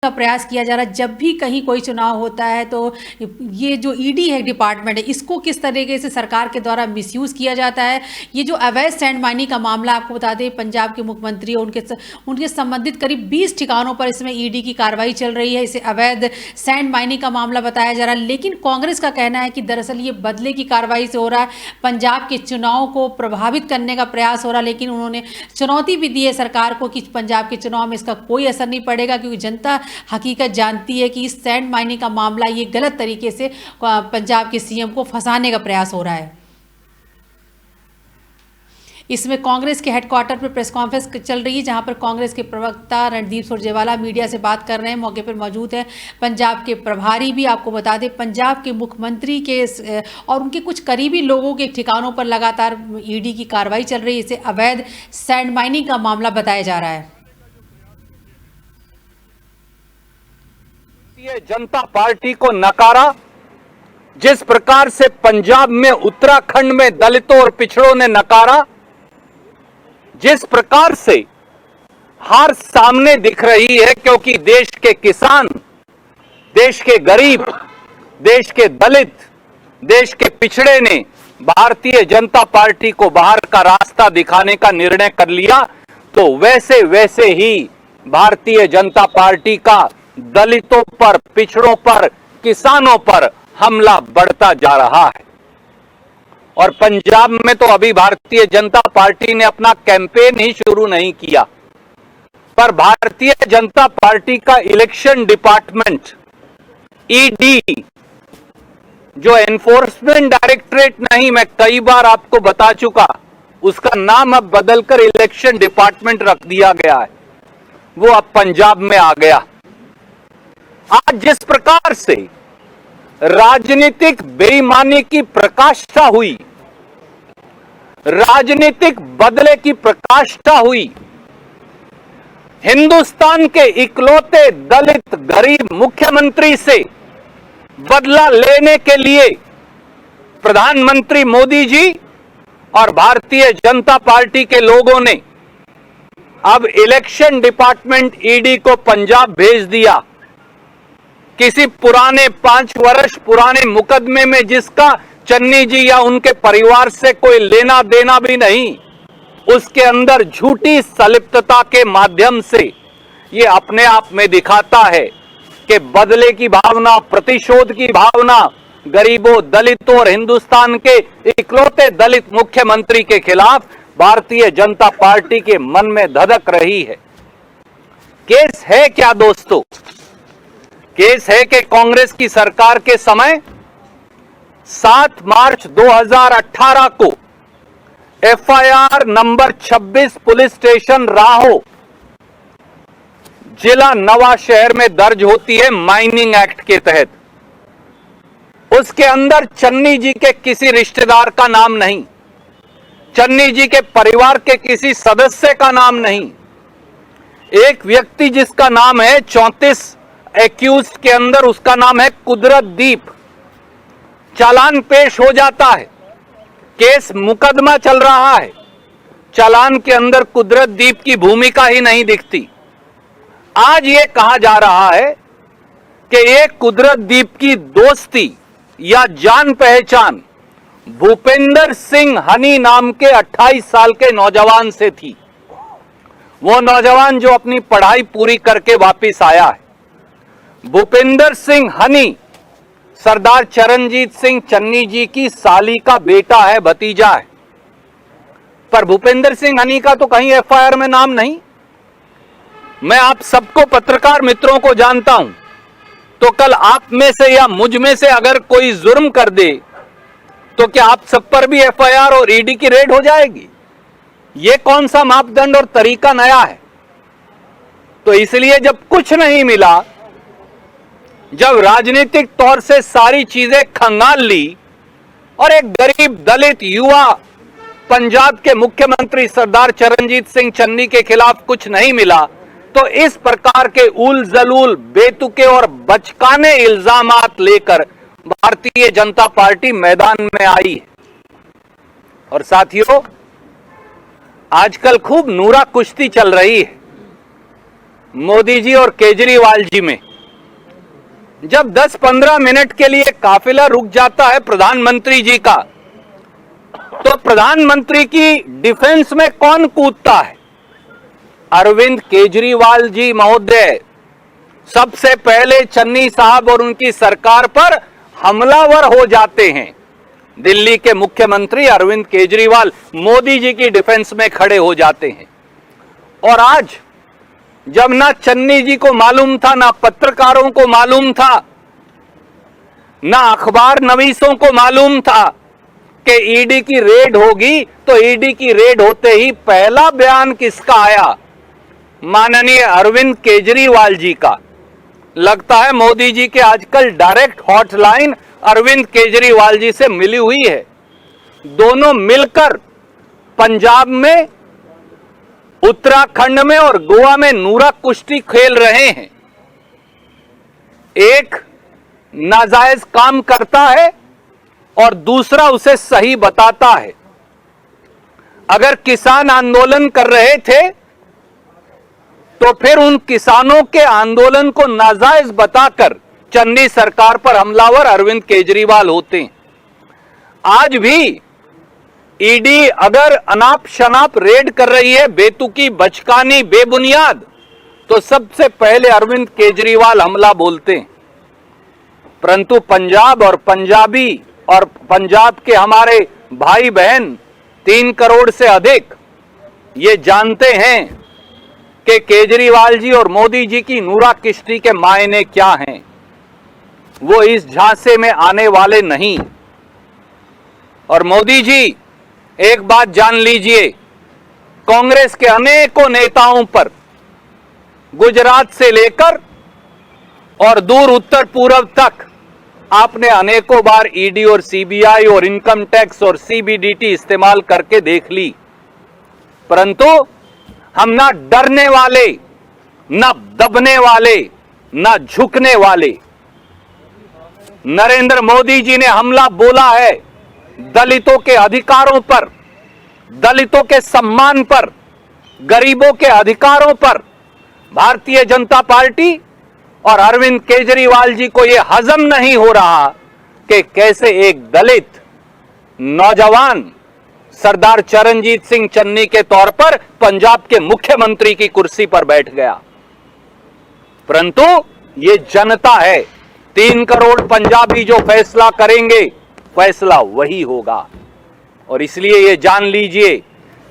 का प्रयास किया जा रहा है। जब भी कहीं कोई चुनाव होता है तो ये जो ईडी है डिपार्टमेंट है, इसको किस तरीके से सरकार के द्वारा मिसयूज़ किया जाता है। ये जो अवैध सैंड माइनिंग का मामला, आपको बता दें पंजाब के मुख्यमंत्री और उनके संबंधित करीब 20 ठिकानों पर इसमें ईडी की कार्रवाई चल रही है। इसे अवैध सैंड माइनिंग का मामला बताया जा रहा है, लेकिन कांग्रेस का कहना है कि दरअसल ये बदले की कार्रवाई से हो रहा है, पंजाब के चुनाव को प्रभावित करने का प्रयास हो रहा है। लेकिन उन्होंने चुनौती भी दी है सरकार को कि पंजाब के चुनाव में इसका कोई असर नहीं पड़ेगा, क्योंकि जनता हकीकत जानती है कि इस सैंड माइनिंग का मामला ये गलत तरीके से पंजाब के सीएम को फंसाने का प्रयास हो रहा है। इसमें कांग्रेस के हेडक्वार्टर पर प्रेस कॉन्फ्रेंस चल रही है, जहां पर कांग्रेस के प्रवक्ता रणदीप सुरजेवाला मीडिया से बात कर रहे हैं। मौके पर मौजूद है पंजाब के प्रभारी भी। आपको बता दें पंजाब के मुख्यमंत्री के और उनके कुछ करीबी लोगों के ठिकानों पर लगातार ईडी की कार्रवाई चल रही है। इसे अवैध सैंड माइनिंग का मामला बताया जा रहा है। भारतीय जनता पार्टी को नकारा, जिस प्रकार से पंजाब में, उत्तराखंड में दलितों और पिछड़ों ने नकारा, जिस प्रकार से हार सामने दिख रही है, क्योंकि देश के किसान, देश के गरीब, देश के दलित, देश के पिछड़े ने भारतीय जनता पार्टी को बाहर का रास्ता दिखाने का निर्णय कर लिया, तो वैसे वैसे ही भारतीय जनता पार्टी का दलितों पर, पिछड़ों पर, किसानों पर हमला बढ़ता जा रहा है। और पंजाब में तो अभी भारतीय जनता पार्टी ने अपना कैंपेन ही शुरू नहीं किया, पर भारतीय जनता पार्टी का इलेक्शन डिपार्टमेंट ईडी, जो एनफोर्समेंट डायरेक्टरेट नहीं, मैं कई बार आपको बता चुका, उसका नाम अब बदलकर इलेक्शन डिपार्टमेंट रख दिया गया है, वो अब पंजाब में आ गया। आज जिस प्रकार से राजनीतिक बेईमानी की प्रकाष्ठा हुई, राजनीतिक बदले की प्रकाष्ठा हुई, हिंदुस्तान के इकलौते दलित गरीब मुख्यमंत्री से बदला लेने के लिए प्रधानमंत्री मोदी जी और भारतीय जनता पार्टी के लोगों ने अब इलेक्शन डिपार्टमेंट ईडी को पंजाब भेज दिया। किसी पुराने 5 वर्ष पुराने मुकदमे में जिसका चन्नी जी या उनके परिवार से कोई लेना देना भी नहीं, उसके अंदर झूठी संलिप्तता के माध्यम से ये अपने आप में दिखाता है कि बदले की भावना, प्रतिशोध की भावना गरीबों, दलितों और हिंदुस्तान के इकलौते दलित मुख्यमंत्री के खिलाफ भारतीय जनता पार्टी के मन में धधक रही है। केस है क्या दोस्तों? केस है कि कांग्रेस की सरकार के समय 7 मार्च 2018 को एफआईआर नंबर 26 पुलिस स्टेशन राहो, जिला नवा शहर में दर्ज होती है माइनिंग एक्ट के तहत। उसके अंदर चन्नी जी के किसी रिश्तेदार का नाम नहीं, चन्नी जी के परिवार के किसी सदस्य का नाम नहीं। एक व्यक्ति जिसका नाम है 34 एक्यूज्ड के अंदर, उसका नाम है कुदरतदीप। चालान पेश हो जाता है, केस मुकदमा चल रहा है, चालान के अंदर कुदरतदीप की भूमिका ही नहीं दिखती। आज ये कहा जा रहा है कि ये कुदरतदीप की दोस्ती या जान पहचान भूपेंद्र सिंह हनी नाम के 28 साल के नौजवान से थी। वो नौजवान जो अपनी पढ़ाई पूरी करके वापस आया है। भूपेंद्र सिंह हनी सरदार चरणजीत सिंह चन्नी जी की साली का बेटा है, भतीजा है। पर भूपेंद्र सिंह हनी का तो कहीं एफआईआर में नाम नहीं। मैं आप सबको, पत्रकार मित्रों को जानता हूं, तो कल आप में से या मुझ में से अगर कोई जुर्म कर दे तो क्या आप सब पर भी एफआईआर और ईडी की रेड हो जाएगी? ये कौन सा मापदंड और तरीका नया है? तो इसलिए जब कुछ नहीं मिला, जब राजनीतिक तौर से सारी चीजें खंगाल ली और एक गरीब दलित युवा पंजाब के मुख्यमंत्री सरदार चरणजीत सिंह चन्नी के खिलाफ कुछ नहीं मिला, तो इस प्रकार के उल जलूल, बेतुके और बचकाने इल्जामात लेकर भारतीय जनता पार्टी मैदान में आई है। और साथियों, आजकल खूब नूरा कुश्ती चल रही है। मोदी जी और केजरीवाल जी में। जब 10-15 मिनट के लिए काफिला रुक जाता है प्रधानमंत्री जी का, तो प्रधानमंत्री की डिफेंस में कौन कूदता है? अरविंद केजरीवाल जी महोदय सबसे पहले चन्नी साहब और उनकी सरकार पर हमलावर हो जाते हैं। दिल्ली के मुख्यमंत्री अरविंद केजरीवाल मोदी जी की डिफेंस में खड़े हो जाते हैं। और आज जब ना चन्नी जी को मालूम था, ना पत्रकारों को मालूम था, ना अखबार नवीसों को मालूम था कि ईडी की रेड होगी, तो ईडी की रेड होते ही पहला बयान किसका आया? माननीय अरविंद केजरीवाल जी का। लगता है मोदी जी के आजकल डायरेक्ट हॉटलाइन अरविंद केजरीवाल जी से मिली हुई है। दोनों मिलकर पंजाब में, उत्तराखंड में और गोवा में नूरा कुश्ती खेल रहे हैं। एक नाजायज काम करता है और दूसरा उसे सही बताता है। अगर किसान आंदोलन कर रहे थे तो फिर उन किसानों के आंदोलन को नाजायज बताकर चन्नी सरकार पर हमलावर अरविंद केजरीवाल होते हैं। आज भी ईडी अगर अनाप शनाप रेड कर रही है, बेतुकी, बचकानी, बेबुनियाद, तो सबसे पहले अरविंद केजरीवाल हमला बोलते हैं। परंतु पंजाब और पंजाबी और पंजाब के हमारे भाई बहन 3 करोड़ से अधिक ये जानते हैं कि केजरीवाल जी और मोदी जी की नूरा किश्ती के मायने क्या हैं। वो इस झांसे में आने वाले नहीं। और मोदी जी, एक बात जान लीजिए, कांग्रेस के अनेकों नेताओं पर गुजरात से लेकर और दूर उत्तर पूर्व तक आपने अनेकों बार ईडी और सीबीआई और इनकम टैक्स और सीबीडीटी इस्तेमाल करके देख ली, परंतु हम ना डरने वाले, ना दबने वाले, ना झुकने वाले। नरेंद्र मोदी जी ने हमला बोला है दलितों के अधिकारों पर, दलितों के सम्मान पर, गरीबों के अधिकारों पर। भारतीय जनता पार्टी और अरविंद केजरीवाल जी को यह हजम नहीं हो रहा कि कैसे एक दलित नौजवान सरदार चरणजीत सिंह चन्नी के तौर पर पंजाब के मुख्यमंत्री की कुर्सी पर बैठ गया। परंतु ये जनता है, 3 करोड़ पंजाबी जो फैसला करेंगे, फैसला वही होगा। और इसलिए ये जान लीजिए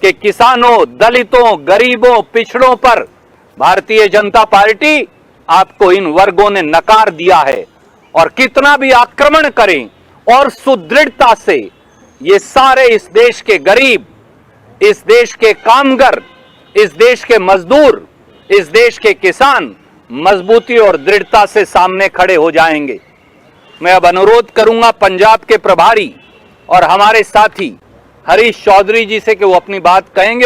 कि किसानों, दलितों, गरीबों, पिछड़ों पर भारतीय जनता पार्टी, आपको इन वर्गों ने नकार दिया है। और कितना भी आक्रमण करें और सुदृढ़ता से ये सारे इस देश के गरीब, इस देश के कामगर, इस देश के मजदूर, इस देश के किसान मजबूती और दृढ़ता से सामने खड़े हो जाएंगे। मैं अब अनुरोध करूंगा पंजाब के प्रभारी और हमारे साथी हरीश चौधरी जी से कि वो अपनी बात कहेंगे।